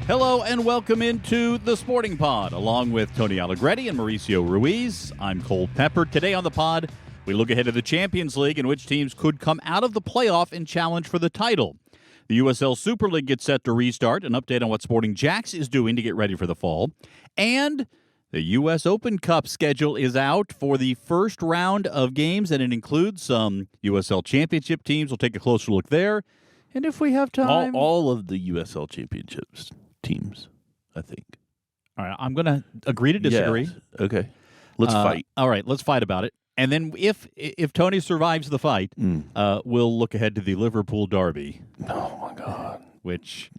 Hello and welcome into the Sporting Pod, along with Tony Allegretti and Mauricio Ruiz. I'm Cole Pepper. Today on the pod, we look ahead to the Champions League and which teams could come out of the playoff and challenge for the title. The USL Super League gets set to restart, an update on what Sporting JAX is doing to get ready for the fall. And the U.S. Open Cup schedule is out for the first round of games, and it includes some USL Championship teams. We'll take a closer look there. And if we have time... All of the USL Championships teams, I think. All right, I'm going to agree to disagree. Yes. Okay. Let's fight. All right, let's fight about it. And then if Tony survives the fight, we'll look ahead to the Liverpool Derby. Oh, my God. Which...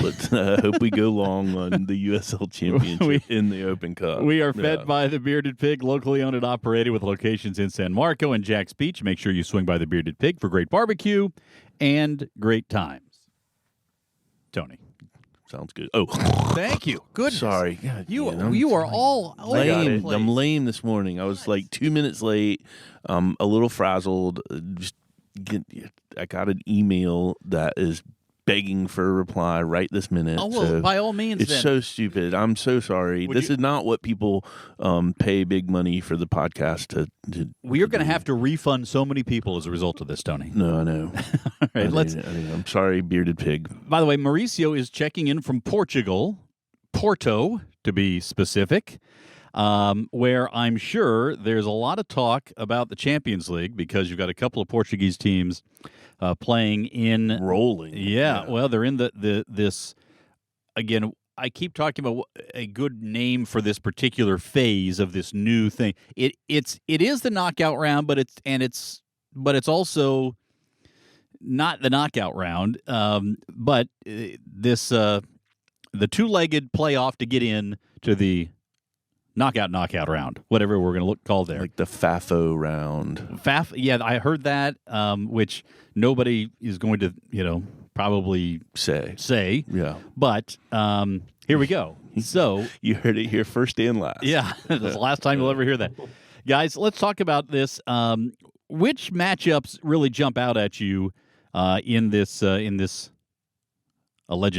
Let's hope we go long on the USL Championship in the Open Cup. We are fed by the Bearded Pig, locally owned and operated with locations in San Marco and Jax Beach. Make sure you swing by the Bearded Pig for great barbecue and great times. Tony. Sounds good. Oh, thank you. Good. Sorry. God, you are all lame. I'm lame this morning. I was like 2 minutes late. A little frazzled. I got an email that is begging for a reply right this minute. Oh, well, so by all means, it's so stupid. I'm so sorry. This is not what people pay big money for the podcast to We are going to have to refund so many people as a result of this, Tony. No, I know. All right, I'm sorry, Bearded Pig. By the way, Mauricio is checking in from Portugal, Porto, to be specific, where I'm sure there's a lot of talk about the Champions League because you've got a couple of Portuguese teams playing in rolling. Yeah, well, they're in this again. I keep talking about a good name for this particular phase of this new thing. It is the knockout round, but it's also not the knockout round. But this the two-legged playoff to get in to the knockout round, whatever we're going to call there. Like the FAFO round. Yeah, I heard that, which nobody is going to, probably say. Yeah. But here we go. So you heard it here first and last. Yeah, this is the last time you'll ever hear that. Guys, let's talk about this. Which matchups really jump out at you in this alleged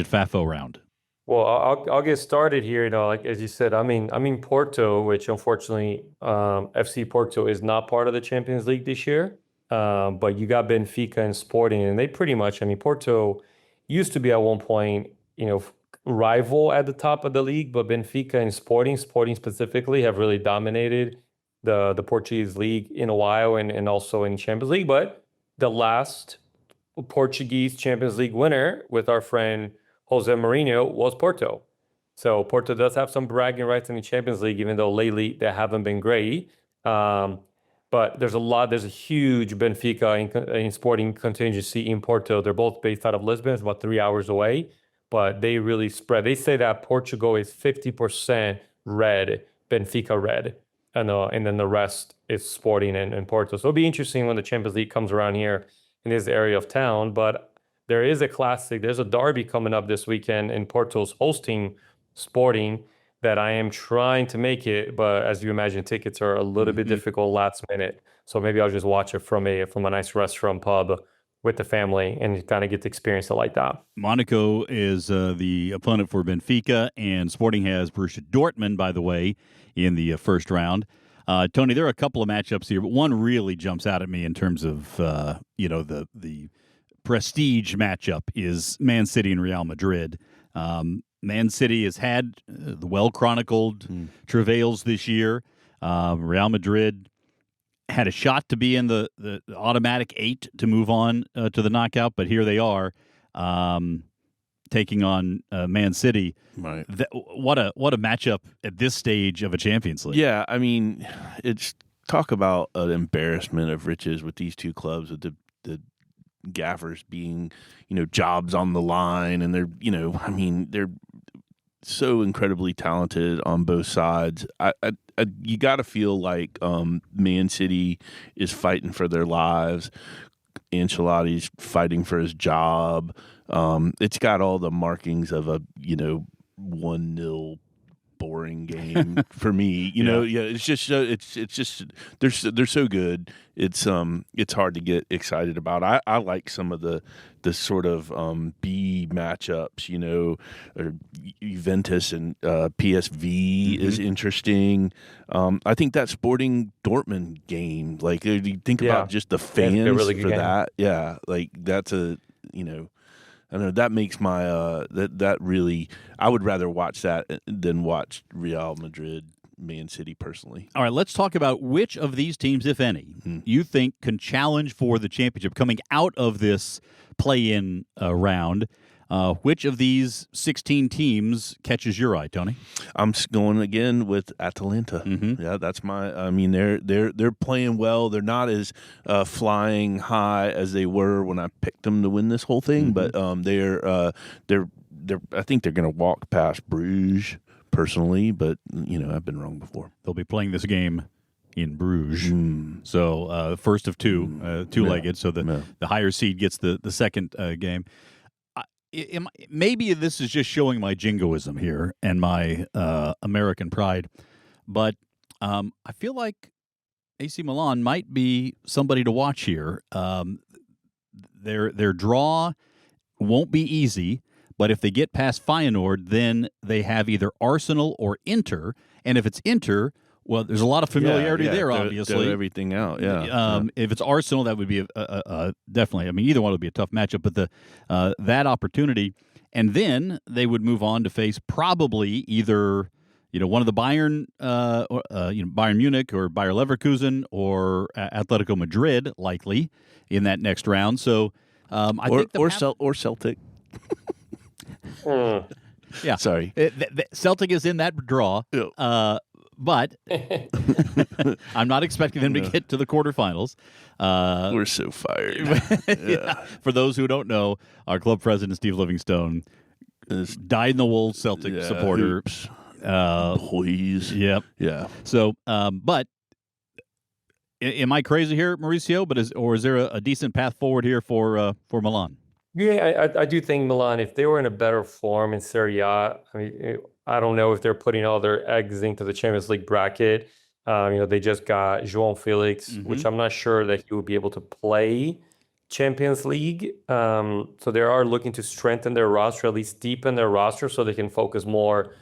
FAFO round? Well, I'll get started here. Like as you said, I mean Porto, which unfortunately FC Porto is not part of the Champions League this year. But you got Benfica and Sporting, and they pretty much. Porto used to be at one point, rival at the top of the league, but Benfica and Sporting specifically, have really dominated the Portuguese league in a while, and also in Champions League. But the last Portuguese Champions League winner with our friend Jose Mourinho was Porto. So Porto does have some bragging rights in the Champions League, even though lately they haven't been great. But there's a huge Benfica and Sporting contingency in Porto. They're both based out of Lisbon. It's about 3 hours away. But they really spread. They say that Portugal is 50% red, Benfica red. And then the rest is Sporting and Porto. So it'll be interesting when the Champions League comes around here in this area of town. But there is a classic. There's a derby coming up this weekend, and Porto's hosting Sporting that I am trying to make it. But as you imagine, tickets are a little bit difficult last minute. So maybe I'll just watch it from a nice restaurant pub with the family and kind of get to experience it like that. Monaco is the opponent for Benfica, and Sporting has Borussia Dortmund, by the way, in the first round. Tony, there are a couple of matchups here, but one really jumps out at me in terms of the prestige matchup is Man City and Real Madrid. Man City has had the well-chronicled travails this year. Real Madrid had a shot to be in the automatic 8 to move on to the knockout, but here they are taking on Man City. Right. What a matchup at this stage of a Champions League. Yeah, it's talk about an embarrassment of riches with these two clubs, with the gaffers being, jobs on the line, and they're so incredibly talented on both sides. You got to feel like Man City is fighting for their lives. Ancelotti's fighting for his job. It's got all the markings of a 1-0 boring game for me. You know, it's just they're so good. It's hard to get excited about. I like some of the sort of B matchups. You know, or Juventus and PSV is interesting. I think that Sporting Dortmund game, like you think about just the fans really good for game. that. Yeah, like that's a I don't know, that makes my that really, I would rather watch that than watch Real Madrid, Man City personally. All right, let's talk about which of these teams, if any, you think can challenge for the championship coming out of this play-in round. Which of these 16 teams catches your eye, Tony? I'm going again with Atalanta. Yeah, that's my. I mean, they're playing well. They're not as flying high as they were when I picked them to win this whole thing, but they're. I think they're going to walk past Bruges personally, but I've been wrong before. They'll be playing this game in Bruges. So first of two-legged. So the higher seed gets the second game. Maybe this is just showing my jingoism here and my American pride, but I feel like AC Milan might be somebody to watch here. Their draw won't be easy, but if they get past Feyenoord, then they have either Arsenal or Inter, and if it's Inter, well, there's a lot of familiarity there, obviously. Throw everything out, If it's Arsenal, that would be definitely. I mean, either one would be a tough matchup, but that opportunity, and then they would move on to face probably either one of the Bayern, Bayern Munich or Bayer Leverkusen or Atletico Madrid, likely in that next round. So I think or Celtic. Yeah, sorry, Celtic is in that draw. But I'm not expecting them to get to the quarterfinals. We're so fired. For those who don't know, our club president, Steve Livingstone, is dyed-in-the-wool Celtic supporter. Please. Yep. Yeah. So, but am I crazy here, Mauricio? But is there a decent path forward here for Milan? Yeah, I do think Milan, if they were in a better form in Serie A, I mean, I don't know if they're putting all their eggs into the Champions League bracket. They just got João Felix, which I'm not sure that he will be able to play Champions League. So they are looking to strengthen their roster, at least deepen their roster, so they can focus more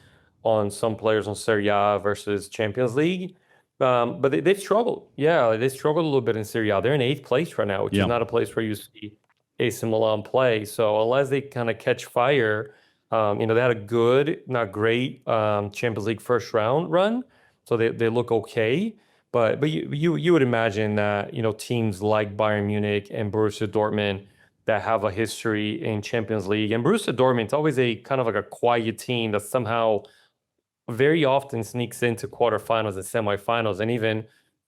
on some players on Serie A versus Champions League. But they've struggled. Yeah, they struggled a little bit in Serie A. They're in 8th place right now, which is not a place where you see AC Milan play. So unless they kind of catch fire, they had a good, not great Champions League first round run. So they look okay. But you would imagine that, teams like Bayern Munich and Borussia Dortmund that have a history in Champions League. And Borussia Dortmund, it's always a kind of like a quiet team that somehow very often sneaks into quarterfinals and semifinals. And even,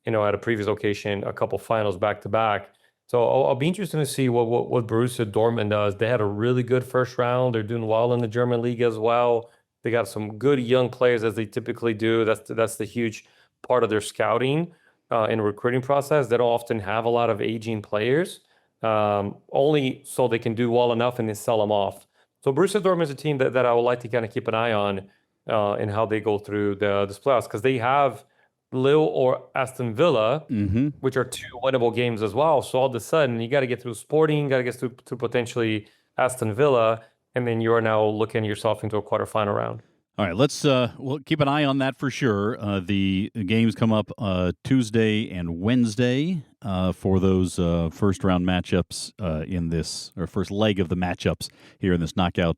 at a previous occasion, a couple finals back to back. So I'll be interested to see what Borussia Dortmund does. They had a really good first round. They're doing well in the German league as well. They got some good young players, as they typically do. That's the huge part of their scouting and recruiting process. They don't often have a lot of aging players, only so they can do well enough and then sell them off. So Borussia Dortmund is a team that I would like to kind of keep an eye on in how they go through this playoffs, because they have Lille or Aston Villa, which are 2 winnable games as well. So all of a sudden, you got to get through Sporting, got to get through to potentially Aston Villa, and then you are now looking yourself into a quarterfinal round. All right, let's we'll keep an eye on that for sure. The games come up Tuesday and Wednesday for those first round matchups in this, or first leg of the matchups here in this knockout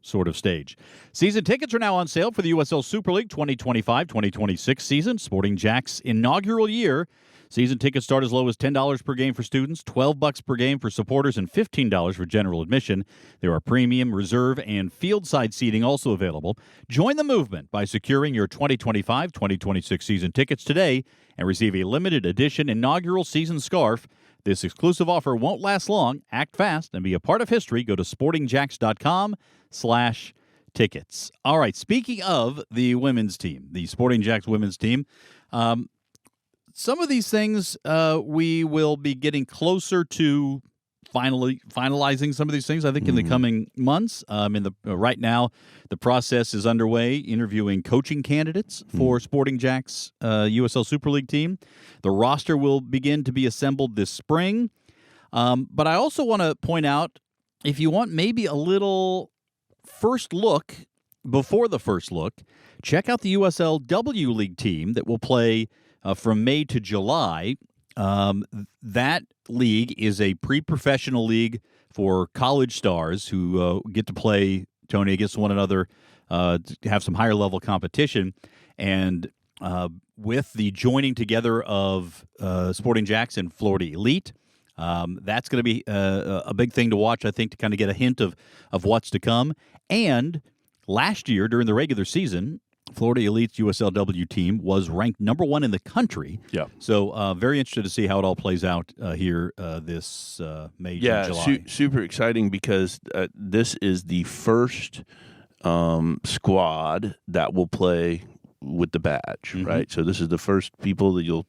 sort of stage. Season tickets are now on sale for the USL Super League 2025-2026 season, Sporting JAX inaugural year. Season tickets start as low as $10 per game for students, $12 per game for supporters, and $15 for general admission. There are premium, reserve, and field side seating also available. Join the movement by securing your 2025-2026 season tickets today and receive a limited edition inaugural season scarf. This exclusive offer won't last long. Act fast and be a part of history. Go to sportingjax.com/tickets. All right, speaking of the women's team, the Sporting JAX women's team, some of these things we will be getting closer to finalizing some of these things, I think, in the coming months. Right now, the process is underway, interviewing coaching candidates for Sporting Jack's USL Super League team. The roster will begin to be assembled this spring. But I also want to point out, if you want maybe a little first look before the first look, check out the USL W League team that will play from May to July. That league is a pre-professional league for college stars who get to play, Tony, against one another, to have some higher level competition. And with the joining together of Sporting Jacks and Florida Elite, that's going to be a big thing to watch, I think, to kind of get a hint of what's to come. And last year, during the regular season, Florida Elite's USLW team was ranked number 1 in the country. Yeah. So very interested to see how it all plays out here this May, June, July. Super exciting because this is the first squad that will play with the badge, right? So this is the first people that you'll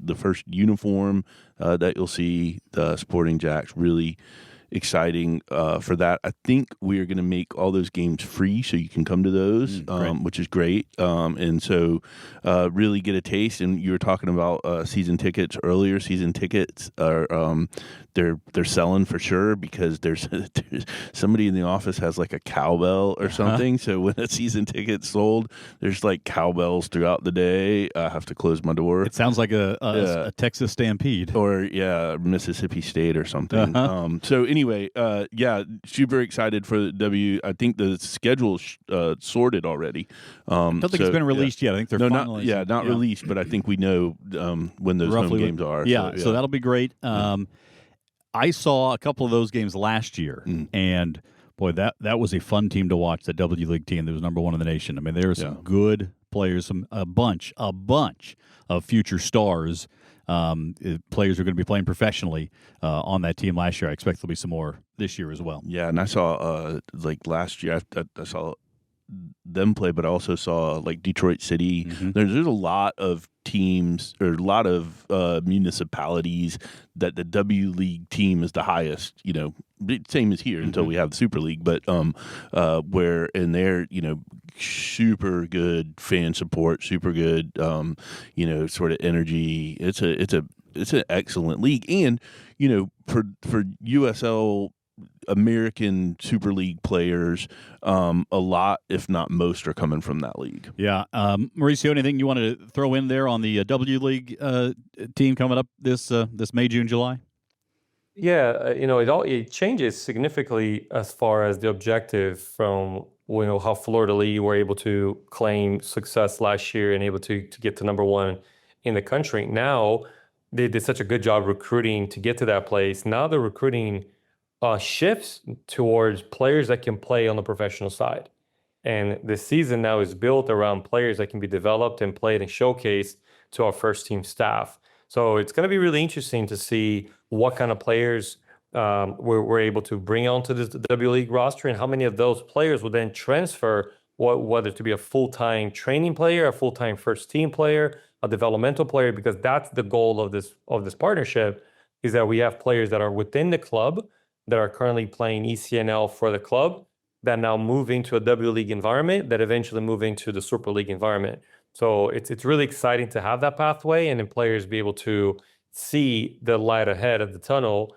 the first uniform that you'll see the Sporting Jacks. Really exciting for that. I think we are going to make all those games free so you can come to those, which is great. And so really get a taste. And you were talking about season tickets earlier. Season tickets are they're selling for sure because there's somebody in the office has like a cowbell or something. So when a season ticket's sold, there's like cowbells throughout the day. I have to close my door. It sounds like a Texas Stampede. Or, Mississippi State or something. So anyway, super excited for the W. I think the schedule's sorted already. I don't think it's been released yet. I think they're finalizing. Not released, but I think we know when those home games are. So that'll be great. I saw a couple of those games last year, and boy, that was a fun team to watch. That W League team that was number 1 in the nation. I mean, there were some good players, a bunch of future stars. Players are going to be playing professionally on that team last year. I expect there'll be some more this year as well. Yeah, and I saw last year, I saw them play, but I also saw like Detroit City. There's a lot of teams or a lot of municipalities that the W League team is the highest, same as here until we have the Super League, but where in there, super good fan support, super good, sort of energy. It's an excellent league. And, for USL American Super League players, a lot, if not most, are coming from that league. Yeah. Mauricio, anything you wanted to throw in there on the W League team coming up this May, June, July? Yeah, it changes significantly as far as the objective from how Florida League were able to claim success last year and able to get to number 1 in the country. Now they did such a good job recruiting to get to that place. Now they're recruiting shifts towards players that can play on the professional side. And the season now is built around players that can be developed and played and showcased to our first team staff. So it's going to be really interesting to see what kind of players we're able to bring onto the W League roster and how many of those players will then transfer, whether to be a full-time training player, a full-time first team player, a developmental player, because that's the goal of this partnership, is that we have players that are within the club that are currently playing ECNL for the club that now move into a W League environment that eventually move into the Super League environment. So it's really exciting to have that pathway and then players be able to see the light ahead of the tunnel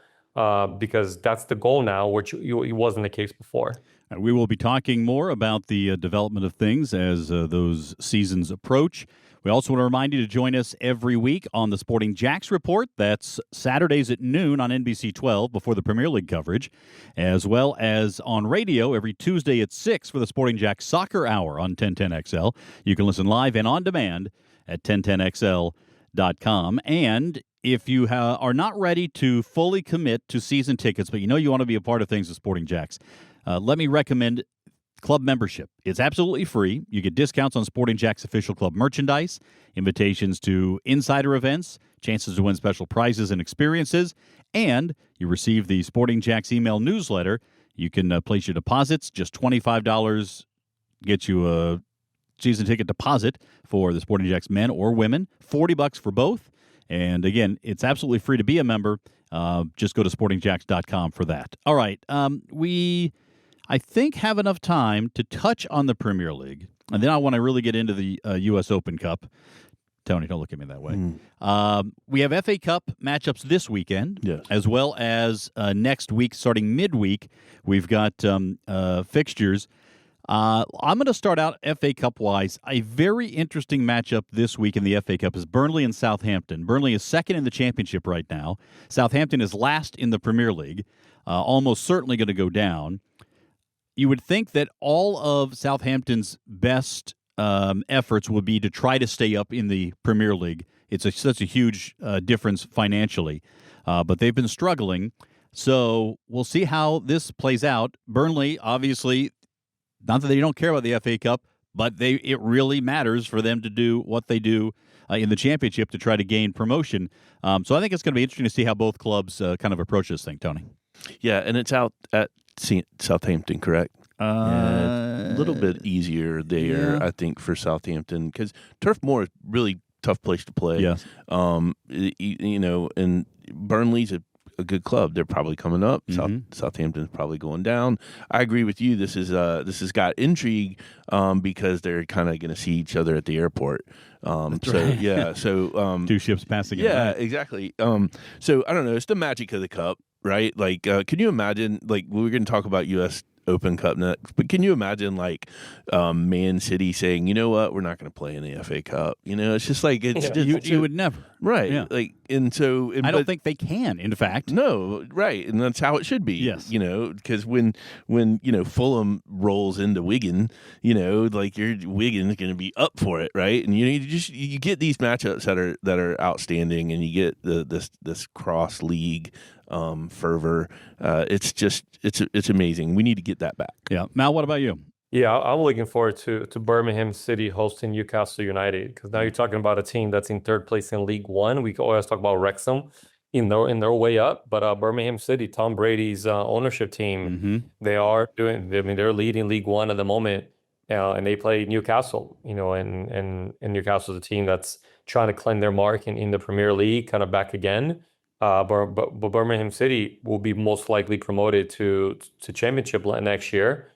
because that's the goal now, which it wasn't the case before. We will be talking more about the development of things as those seasons approach. We also want to remind you to join us every week on the Sporting Jacks Report. That's Saturdays at noon on NBC 12 before the Premier League coverage, as well as on radio every Tuesday at 6 for the Sporting Jacks Soccer Hour on 1010XL. You can listen live and on demand at 1010XL.com. And if you are not ready to fully commit to season tickets, but you want to be a part of things at Sporting Jacks, let me recommend club membership. It's absolutely free. You get discounts on Sporting Jacks official club merchandise, invitations to insider events, chances to win special prizes and experiences, and you receive the Sporting Jacks email newsletter. You can place your deposits. Just $25 gets you a season ticket deposit for the Sporting Jacks men or women, $40 for both. And again, it's absolutely free to be a member Just go to sportingjax.com for that. All right. We, I think, have enough time to touch on the Premier League. And then I want to really get into the U.S. Open Cup. Tony, don't look at me that way. We have FA Cup matchups this weekend, Yes. as well as next week, starting midweek. We've got fixtures. I'm going to start out FA Cup-wise. A very interesting matchup this week in the FA Cup is Burnley and Southampton. Burnley is second in the championship right now. Southampton is last in the Premier League, almost certainly going to go down. You would think that all of Southampton's best efforts would be to try to stay up in the Premier League. It's such a huge difference financially, but they've been struggling. So we'll see how this plays out. Burnley, obviously, not that they don't care about the FA Cup, but it really matters for them to do what they do in the championship to try to gain promotion. So I think it's going to be interesting to see how both clubs kind of approach this thing, Tony. Yeah, and it's out at Southampton, correct? A little bit easier there, yeah. I think, for Southampton because Turf Moor is really tough place to play. Yes. And Burnley's a good club. They're probably coming up. Southampton's probably going down. I agree with you. This has got intrigue because they're kind of going to see each other at the airport. Right. Yeah. So two ships passing. Yeah, exactly. So I don't know. It's the magic of the cup, right? Like, can you imagine? Like, we're going to talk about U.S. Open Cup next, but can you imagine like Man City saying, you know what, we're not going to play in the FA Cup? It's just like You would never, right? Yeah. Like, and so I don't think they can. In fact, no, right, and that's how it should be. Yes, because when Fulham rolls into Wigan, like your Wigan's going to be up for it, right? And you get these matchups that are outstanding, and you get this cross league fervor. It's amazing. We need to get that back. Yeah, Mal, what about you? Yeah, I'm looking forward to Birmingham City hosting Newcastle United because now you're talking about a team that's in third place in League One. We always talk about Wrexham in their way up, but Birmingham City, Tom Brady's ownership team, they're leading League One at the moment, and they play Newcastle. And Newcastle's a team that's trying to claim their mark in the Premier League, kind of back again. But Birmingham City will be most likely promoted to Championship next year.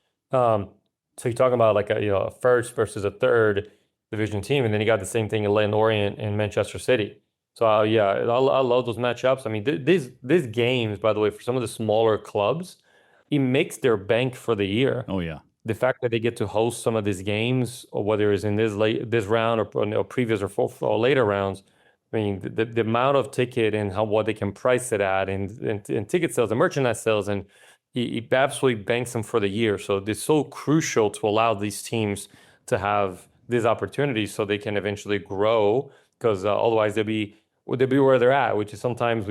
So you're talking about like a first versus a third division team, and then you got the same thing in Leyton Orient and Manchester City. So I love those matchups. I mean, these games, by the way, for some of the smaller clubs, it makes their bank for the year. Oh yeah. The fact that they get to host some of these games, or whether it's in this round or previous or later rounds. I mean, the amount of ticket and what they can price it at, and ticket sales and merchandise sales, and it absolutely banks them for the year. So it's so crucial to allow these teams to have these opportunities so they can eventually grow. Because otherwise they'll be where they're at, which is sometimes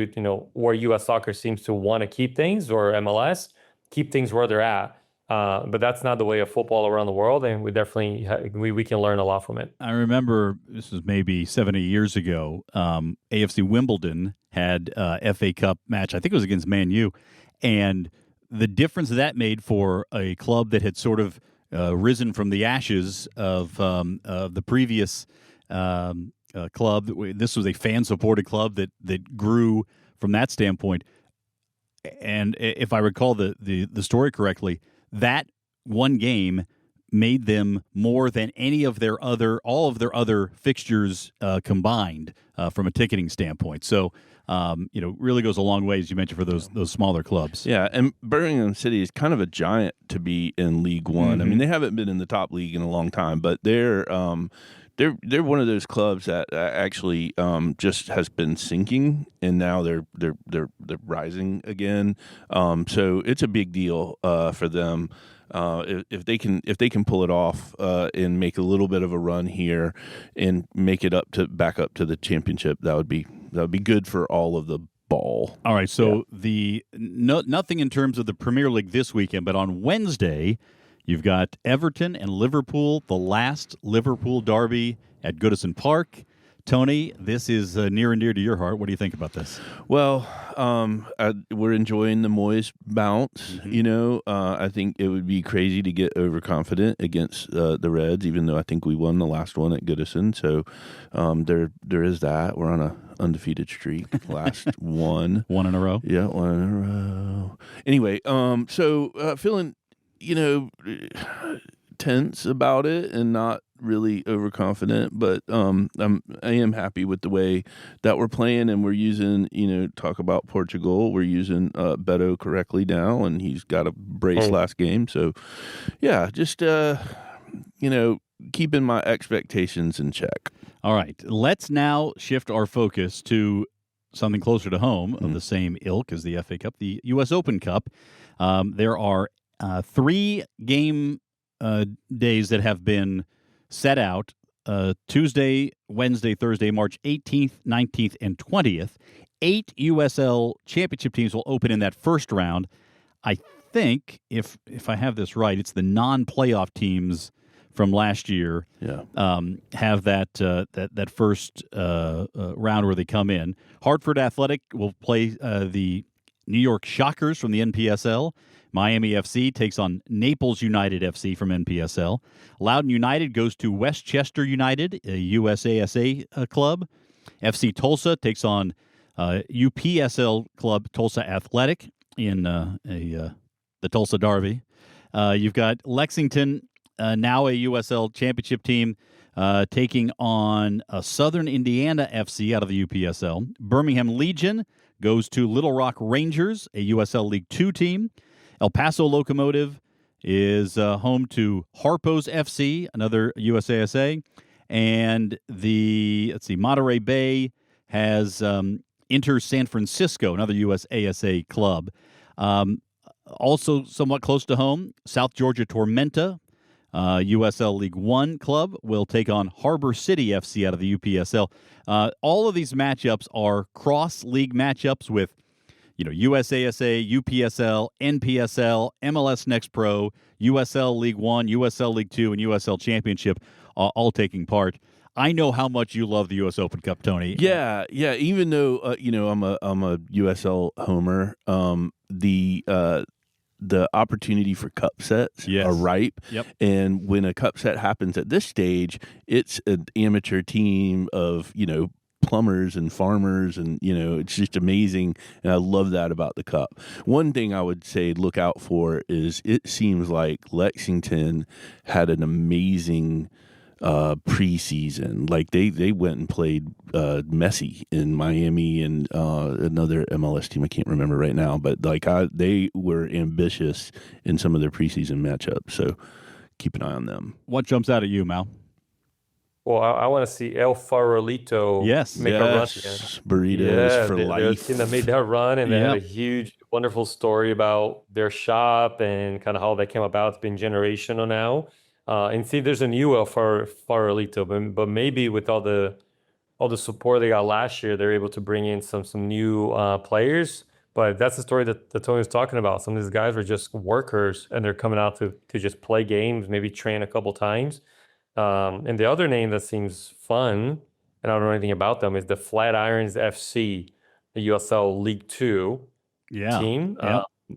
where U.S. soccer seems to want to keep things, or MLS keep things where they're at. But that's not the way of football around the world, and we definitely we can learn a lot from it. I remember this was maybe 70 years ago. AFC Wimbledon had a FA Cup match. I think it was against Man U, and the difference that made for a club that had sort of risen from the ashes of the previous club. This was a fan-supported club that grew from that standpoint. And if I recall the story correctly, that one game made them more than all of their other fixtures combined from a ticketing standpoint. So, really goes a long way, as you mentioned, for those smaller clubs. Yeah, and Birmingham City is kind of a giant to be in League One. Mm-hmm. I mean, they haven't been in the top league in a long time, but they're one of those clubs that actually just has been sinking, and now they're rising again. So it's a big deal for them. If they can pull it off and make a little bit of a run here and make it back up to the championship, that would be good for all of the ball. All right, so nothing in terms of the Premier League this weekend, but on Wednesday you've got Everton and Liverpool, the last Liverpool Derby at Goodison Park. Tony, this is near and dear to your heart. What do you think about this? Well, we're enjoying the Moyes bounce. I think it would be crazy to get overconfident against the Reds, even though I think we won the last one at Goodison. So there is that. We're on a undefeated streak. Last one. One in a row? Yeah, one in a row. Anyway, so feeling, tense about it and not really overconfident, but I am happy with the way that we're playing, and we're using, talk about Portugal, we're using Beto correctly now, and he's got a brace last game. So yeah, just keeping my expectations in check. All right, let's now shift our focus to something closer to home of the same ilk as the FA Cup, the U.S. Open Cup. There are 3 game days that have been set out, Tuesday, Wednesday, Thursday, March 18th, 19th, and 20th. 8 USL championship teams will open in that first round. I think, if I have this right, it's the non-playoff teams from last year have that first round where they come in. Hartford Athletic will play the New York Shockers from the NPSL. Miami FC takes on Naples United FC from NPSL. Loudoun United goes to Westchester United, a USASA club. FC Tulsa takes on UPSL club Tulsa Athletic in the Tulsa Derby. You've got Lexington, now a USL championship team, taking on Southern Indiana FC out of the UPSL. Birmingham Legion goes to Little Rock Rangers, a USL League 2 team. El Paso Locomotive is home to Harpo's FC, another USASA. And Monterey Bay has Inter San Francisco, another USASA club. Also somewhat close to home, South Georgia Tormenta, USL League 1 club, will take on Harbor City FC out of the UPSL. All of these matchups are cross-league matchups with USASA, UPSL, NPSL, MLS Next Pro, USL League 1, USL League 2, and USL Championship all taking part. I know how much you love the U.S. Open Cup, Tony. Yeah. Even though I'm a USL homer, the opportunity for cup sets are ripe. Yep. And when a cup set happens at this stage, it's an amateur team of plumbers and farmers, and it's just amazing, and I love that about the cup. One thing I would say look out for is, it seems like Lexington had an amazing preseason. Like they went and played Messi in Miami and another MLS team I can't remember right now, but they were ambitious in some of their preseason matchups, so keep an eye on them. What jumps out at you, Mal? Well, I want to see El Farolito make a run again. Burritos for life. They're a team that made that run, and they had a huge, wonderful story about their shop and kind of how they came about. It's been generational now. And see, there's a new El Farolito, but maybe with all the support they got last year, they're able to bring in some new players. But that's the story that Tony was talking about. Some of these guys were just workers, and they're coming out to just play games, maybe train a couple times. And the other name that seems fun, and I don't know anything about them, is the Flatirons FC, the USL League 2 team.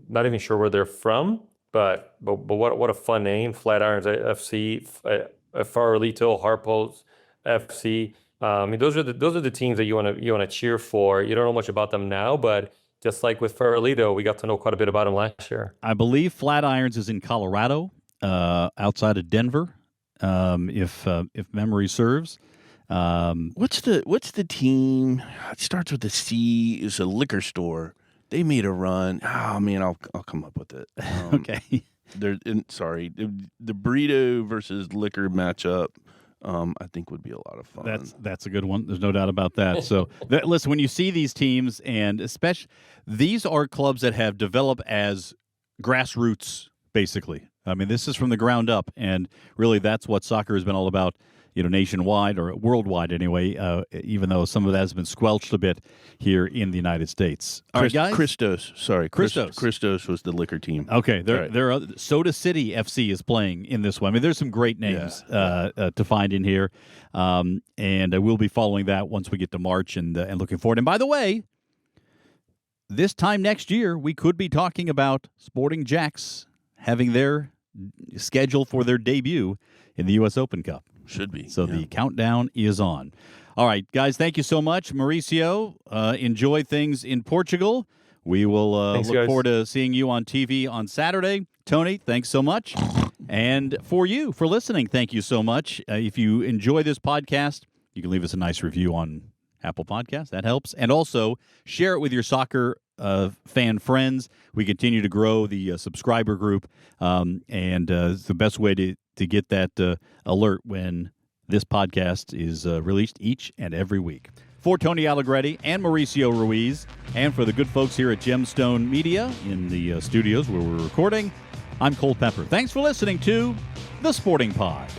Not even sure where they're from, but what a fun name, Flatirons FC, Farolito, Harpo's FC. I mean, those are the teams that you want to cheer for. You don't know much about them now, but just like with Farolito, we got to know quite a bit about them last year. I believe Flatirons is in Colorado, outside of Denver. If memory serves. What's the team? It starts with a C. It's a liquor store. They made a run. Oh man, I'll come up with it. Okay. The burrito versus liquor matchup, I think would be a lot of fun. That's a good one. There's no doubt about that. So listen, when you see these teams, and especially these are clubs that have developed as grassroots, basically. I mean, this is from the ground up, and really that's what soccer has been all about nationwide or worldwide anyway, even though some of that has been squelched a bit here in the United States. All right, guys. Christos. Sorry. Christos. Christos was the liquor team. Okay. Soda City FC is playing in this one. I mean, there's some great names to find in here. And we'll be following that once we get to March and looking forward. And by the way, this time next year, we could be talking about Sporting JAX having their schedule for their debut in the U.S. Open Cup. Should be. So the countdown is on. All right, guys, thank you so much. Mauricio, enjoy things in Portugal. We will look forward to seeing you on TV on Saturday. Tony, thanks so much. And for you, for listening, thank you so much. If you enjoy this podcast, you can leave us a nice review on Apple Podcasts. That helps. And also share it with your soccer fan friends. We continue to grow the subscriber group, and it's the best way to get that alert when this podcast is released each and every week. For Tony Allegretti and Mauricio Ruiz, and for the good folks here at Gemstone Media in the studios where we're recording, I'm Cole Pepper. Thanks for listening to The Sporting Pod.